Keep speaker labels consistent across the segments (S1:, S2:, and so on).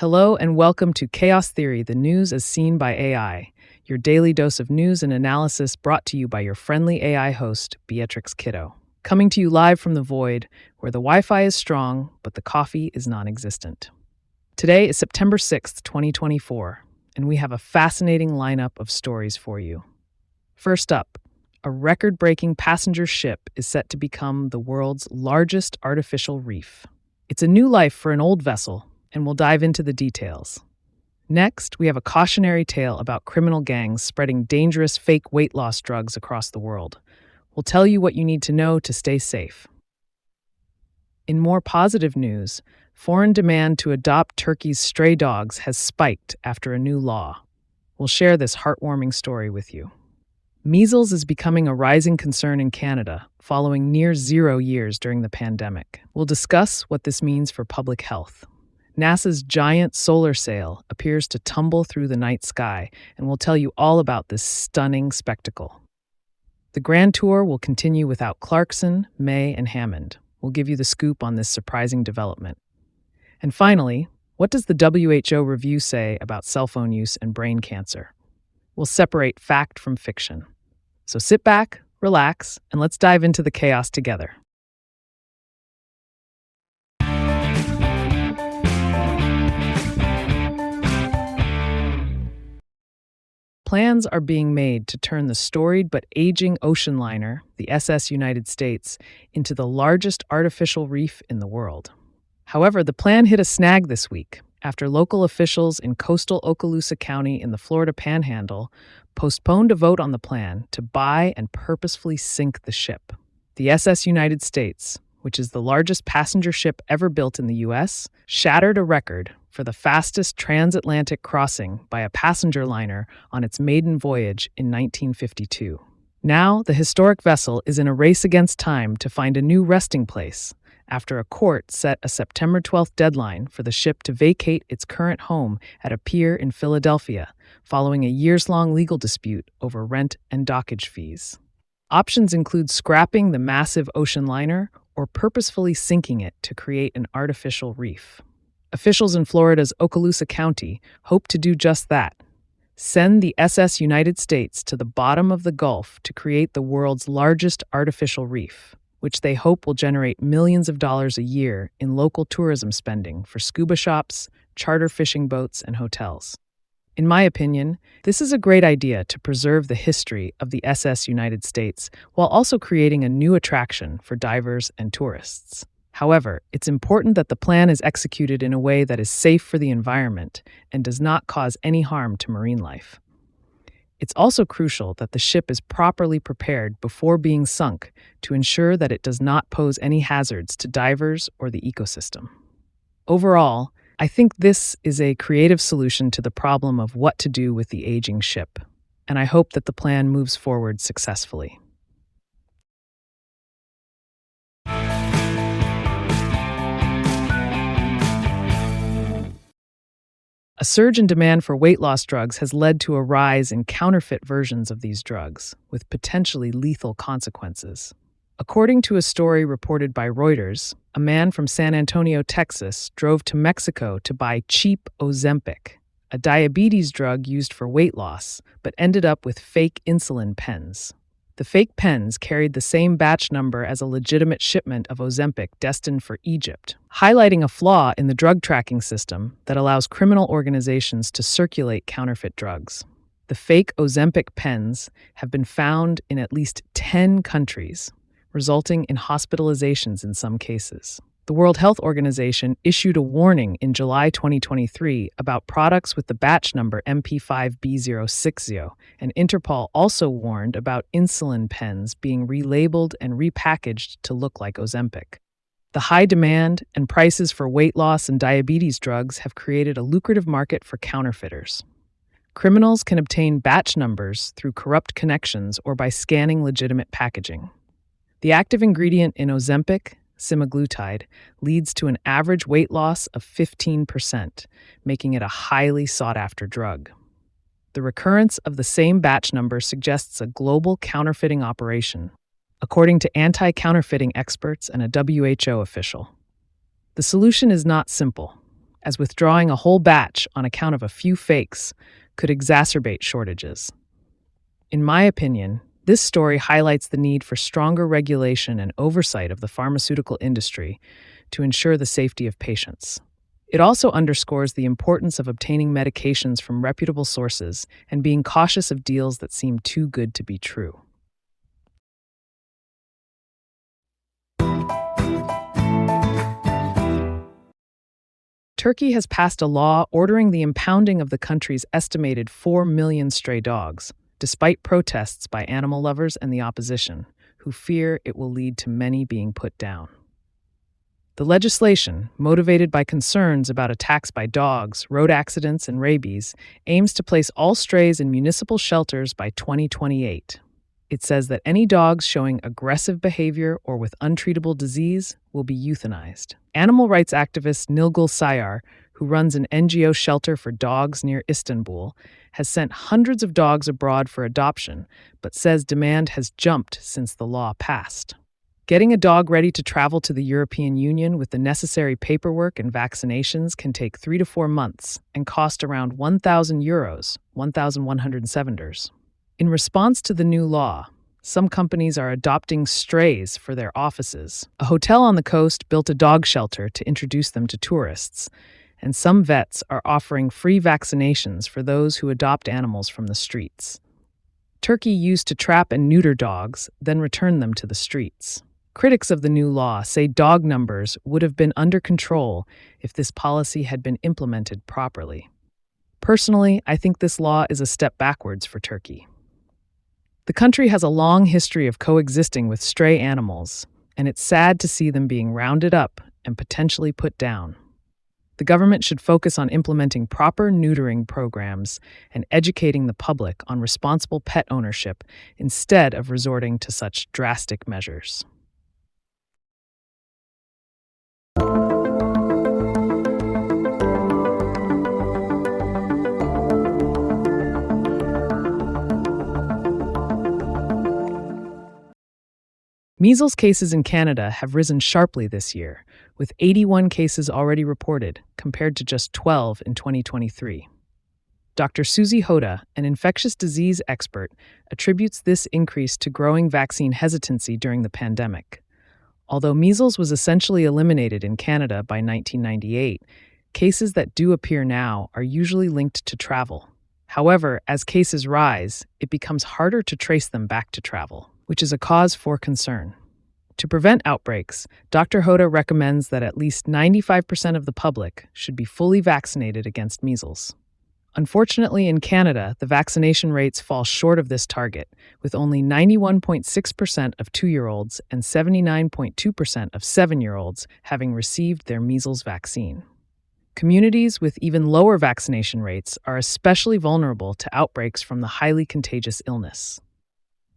S1: Hello and welcome to Chaos Theory, the news as seen by AI, your daily dose of news and analysis brought to you by your friendly AI host, Beatrix Kiddo. Coming to you live from the void, where the Wi-Fi is strong, but the coffee is non-existent. Today is September 6th, 2024, and we have a fascinating lineup of stories for you. First up, a record-breaking passenger ship is set to become the world's largest artificial reef. It's a new life for an old vessel, and we'll dive into the details. Next, we have a cautionary tale about criminal gangs spreading dangerous fake weight loss drugs across the world. We'll tell you what you need to know to stay safe. In more positive news, foreign demand to adopt Turkey's stray dogs has spiked after a new law. We'll share this heartwarming story with you. Measles is becoming a rising concern in Canada, following near 0 years during the pandemic. We'll discuss what this means for public health. NASA's giant solar sail appears to tumble through the night sky, and we'll tell you all about this stunning spectacle. The Grand Tour will continue without Clarkson, May, and Hammond. We'll give you the scoop on this surprising development. And finally, what does the WHO review say about cell phone use and brain cancer? We'll separate fact from fiction. So sit back, relax, and let's dive into the chaos together. Plans are being made to turn the storied but aging ocean liner, the SS United States, into the largest artificial reef in the world. However, the plan hit a snag this week after local officials in coastal Okaloosa County in the Florida Panhandle postponed a vote on the plan to buy and purposefully sink the ship. The SS United States, which is the largest passenger ship ever built in the U.S., shattered a record for the fastest transatlantic crossing by a passenger liner on its maiden voyage in 1952. Now, the historic vessel is in a race against time to find a new resting place after a court set a September 12th deadline for the ship to vacate its current home at a pier in Philadelphia, following a years-long legal dispute over rent and dockage fees. Options include scrapping the massive ocean liner or purposefully sinking it to create an artificial reef. Officials in Florida's Okaloosa County hope to do just that. Send the SS United States to the bottom of the Gulf to create the world's largest artificial reef, which they hope will generate millions of dollars a year in local tourism spending for scuba shops, charter fishing boats, and hotels. In my opinion, this is a great idea to preserve the history of the SS United States while also creating a new attraction for divers and tourists. However, it's important that the plan is executed in a way that is safe for the environment and does not cause any harm to marine life. It's also crucial that the ship is properly prepared before being sunk to ensure that it does not pose any hazards to divers or the ecosystem. Overall, I think this is a creative solution to the problem of what to do with the aging ship, and I hope that the plan moves forward successfully. A surge in demand for weight loss drugs has led to a rise in counterfeit versions of these drugs, with potentially lethal consequences. According to a story reported by Reuters, a man from San Antonio, Texas, drove to Mexico to buy cheap Ozempic, a diabetes drug used for weight loss, but ended up with fake insulin pens. The fake pens carried the same batch number as a legitimate shipment of Ozempic destined for Egypt, highlighting a flaw in the drug tracking system that allows criminal organizations to circulate counterfeit drugs. The fake Ozempic pens have been found in at least 10 countries, resulting in hospitalizations in some cases. The World Health Organization issued a warning in July 2023 about products with the batch number MP5B060, and Interpol also warned about insulin pens being relabeled and repackaged to look like Ozempic. The high demand and prices for weight loss and diabetes drugs have created a lucrative market for counterfeiters. Criminals can obtain batch numbers through corrupt connections or by scanning legitimate packaging. The active ingredient in Ozempic, semaglutide, leads to an average weight loss of 15%, making it a highly sought-after drug. The recurrence of the same batch number suggests a global counterfeiting operation, according to anti-counterfeiting experts and a WHO official. The solution is not simple. as withdrawing a whole batch on account of a few fakes could exacerbate shortages. In my opinion, this story highlights the need for stronger regulation and oversight of the pharmaceutical industry to ensure the safety of patients. It also underscores the importance of obtaining medications from reputable sources and being cautious of deals that seem too good to be true. Turkey has passed a law ordering the impounding of the country's estimated 4 million stray dogs, despite protests by animal lovers and the opposition, who fear it will lead to many being put down. The legislation, motivated by concerns about attacks by dogs, road accidents, and rabies, aims to place all strays in municipal shelters by 2028. It says that any dogs showing aggressive behavior or with untreatable disease will be euthanized. Animal rights activist Nilgün Sayar, who runs an NGO shelter for dogs near Istanbul, has sent hundreds of dogs abroad for adoption, but says demand has jumped since the law passed. Getting a dog ready to travel to the European Union with the necessary paperwork and vaccinations can take 3 to 4 months and cost around €1,000, $1,107. In response to the new law, some companies are adopting strays for their offices. A hotel on the coast built a dog shelter to introduce them to tourists, and some vets are offering free vaccinations for those who adopt animals from the streets. Turkey used to trap and neuter dogs, then return them to the streets. Critics of the new law say dog numbers would have been under control if this policy had been implemented properly. Personally, I think this law is a step backwards for Turkey. The country has a long history of coexisting with stray animals, and it's sad to see them being rounded up and potentially put down. The government should focus on implementing proper neutering programs and educating the public on responsible pet ownership instead of resorting to such drastic measures. Measles cases in Canada have risen sharply this year, with 81 cases already reported, compared to just 12 in 2023. Dr. Susie Hoda, an infectious disease expert, attributes this increase to growing vaccine hesitancy during the pandemic. Although measles was essentially eliminated in Canada by 1998, cases that do appear now are usually linked to travel. However, as cases rise, it becomes harder to trace them back to travel, which is a cause for concern. To prevent outbreaks, Dr. Hoda recommends that at least 95% of the public should be fully vaccinated against measles. Unfortunately, in Canada, the vaccination rates fall short of this target, with only 91.6% of 2-year-olds and 79.2% of 7-year-olds having received their measles vaccine. Communities with even lower vaccination rates are especially vulnerable to outbreaks from the highly contagious illness.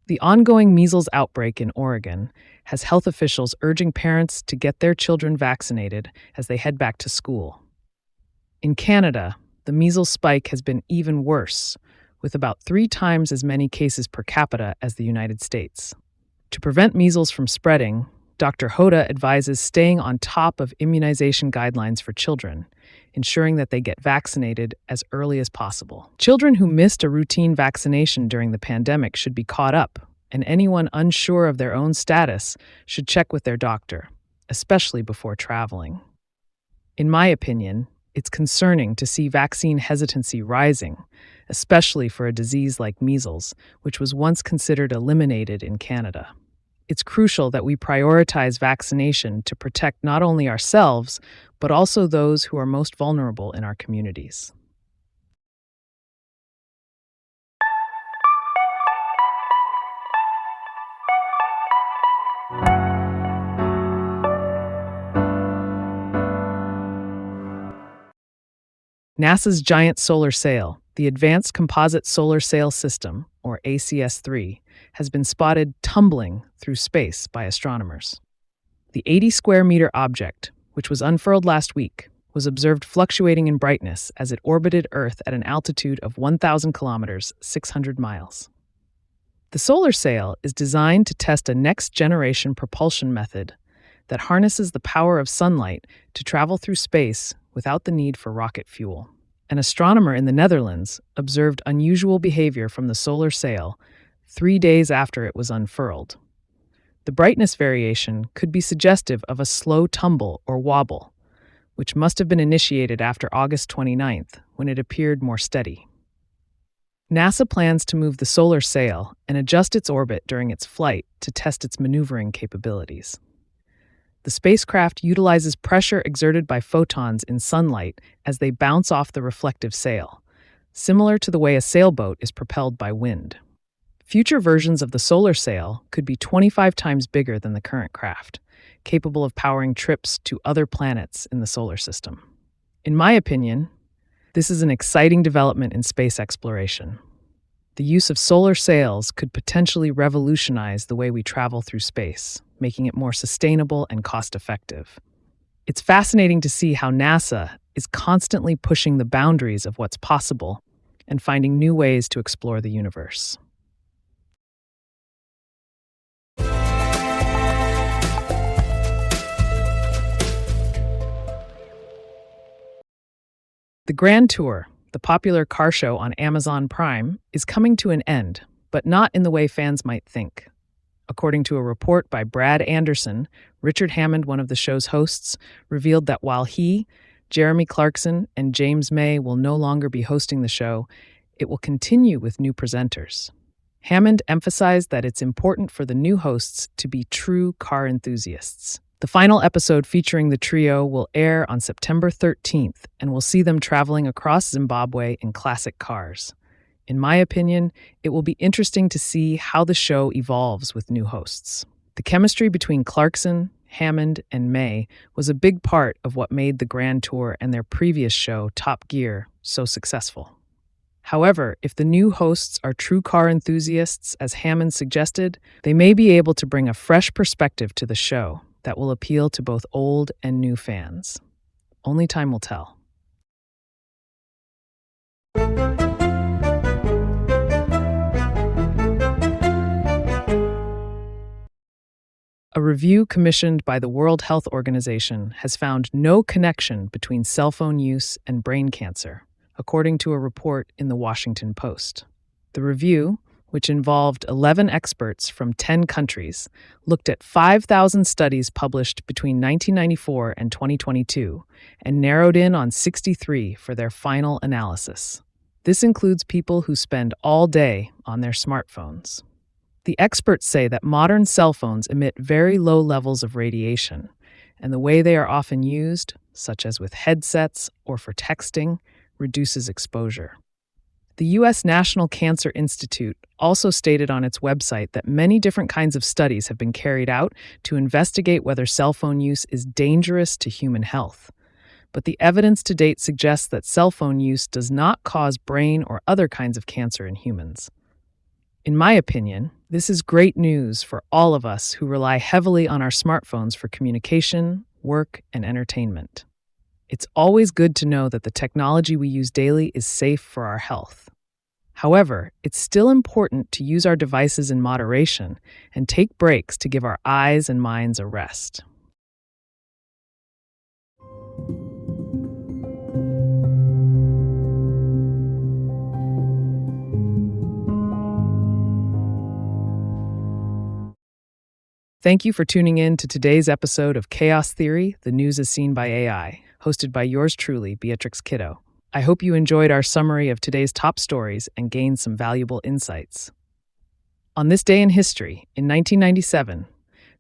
S1: The ongoing measles outbreak in Oregon has health officials urging parents to get their children vaccinated as they head back to school. In Canada, the measles spike has been even worse, with about 3 times as many cases per capita as the United States. To prevent measles from spreading, Dr. Hoda advises staying on top of immunization guidelines for children, ensuring that they get vaccinated as early as possible. Children who missed a routine vaccination during the pandemic should be caught up, and anyone unsure of their own status should check with their doctor, especially before traveling. In my opinion, it's concerning to see vaccine hesitancy rising, especially for a disease like measles, which was once considered eliminated in Canada. It's crucial that we prioritize vaccination to protect not only ourselves, but also those who are most vulnerable in our communities. NASA's giant solar sail, the Advanced Composite Solar Sail System, or ACS-3, has been spotted tumbling through space by astronomers. The 80-square-meter object, which was unfurled last week, was observed fluctuating in brightness as it orbited Earth at an altitude of 1,000 kilometers, 600 miles. The solar sail is designed to test a next-generation propulsion method that harnesses the power of sunlight to travel through space without the need for rocket fuel. An astronomer in the Netherlands observed unusual behavior from the solar sail 3 days after it was unfurled. The brightness variation could be suggestive of a slow tumble or wobble, which must have been initiated after August 29th, when it appeared more steady. NASA plans to move the solar sail and adjust its orbit during its flight to test its maneuvering capabilities. The spacecraft utilizes pressure exerted by photons in sunlight as they bounce off the reflective sail, similar to the way a sailboat is propelled by wind. Future versions of the solar sail could be 25 times bigger than the current craft, capable of powering trips to other planets in the solar system. In my opinion, this is an exciting development in space exploration. The use of solar sails could potentially revolutionize the way we travel through space, making it more sustainable and cost-effective. It's fascinating to see how NASA is constantly pushing the boundaries of what's possible and finding new ways to explore the universe. The Grand Tour, the popular car show on Amazon Prime, is coming to an end, but not in the way fans might think. According to a report by Brad Anderson, Richard Hammond, one of the show's hosts, revealed that while he, Jeremy Clarkson, and James May will no longer be hosting the show, it will continue with new presenters. Hammond emphasized that it's important for the new hosts to be true car enthusiasts. The final episode featuring the trio will air on September 13th, and we'll see them traveling across Zimbabwe in classic cars. In my opinion, it will be interesting to see how the show evolves with new hosts. The chemistry between Clarkson, Hammond, and May was a big part of what made the Grand Tour and their previous show, Top Gear, so successful. However, if the new hosts are true car enthusiasts, as Hammond suggested, they may be able to bring a fresh perspective to the show that will appeal to both old and new fans. Only time will tell. A review commissioned by the World Health Organization has found no connection between cell phone use and brain cancer, according to a report in the Washington Post. The review, which involved 11 experts from 10 countries, looked at 5,000 studies published between 1994 and 2022 and narrowed in on 63 for their final analysis. This includes people who spend all day on their smartphones. The experts say that modern cell phones emit very low levels of radiation, and the way they are often used, such as with headsets or for texting, reduces exposure. The U.S. National Cancer Institute also stated on its website that many different kinds of studies have been carried out to investigate whether cell phone use is dangerous to human health. But the evidence to date suggests that cell phone use does not cause brain or other kinds of cancer in humans. In my opinion, this is great news for all of us who rely heavily on our smartphones for communication, work, and entertainment. It's always good to know that the technology we use daily is safe for our health. However, it's still important to use our devices in moderation and take breaks to give our eyes and minds a rest. Thank you for tuning in to today's episode of Chaos Theory, The News as Seen by AI, hosted by yours truly, Beatrix Kiddo. I hope you enjoyed our summary of today's top stories and gained some valuable insights. On this day in history, in 1997,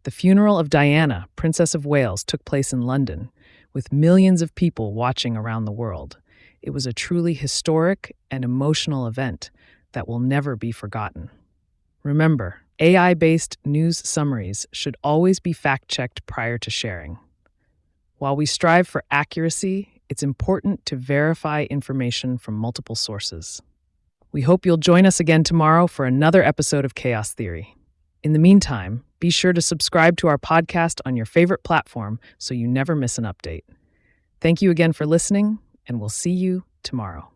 S1: the funeral of Diana, Princess of Wales, took place in London, with millions of people watching around the world. It was a truly historic and emotional event that will never be forgotten. Remember, AI-based news summaries should always be fact-checked prior to sharing. While we strive for accuracy, it's important to verify information from multiple sources. We hope you'll join us again tomorrow for another episode of Chaos Theory. In the meantime, be sure to subscribe to our podcast on your favorite platform so you never miss an update. Thank you again for listening, and we'll see you tomorrow.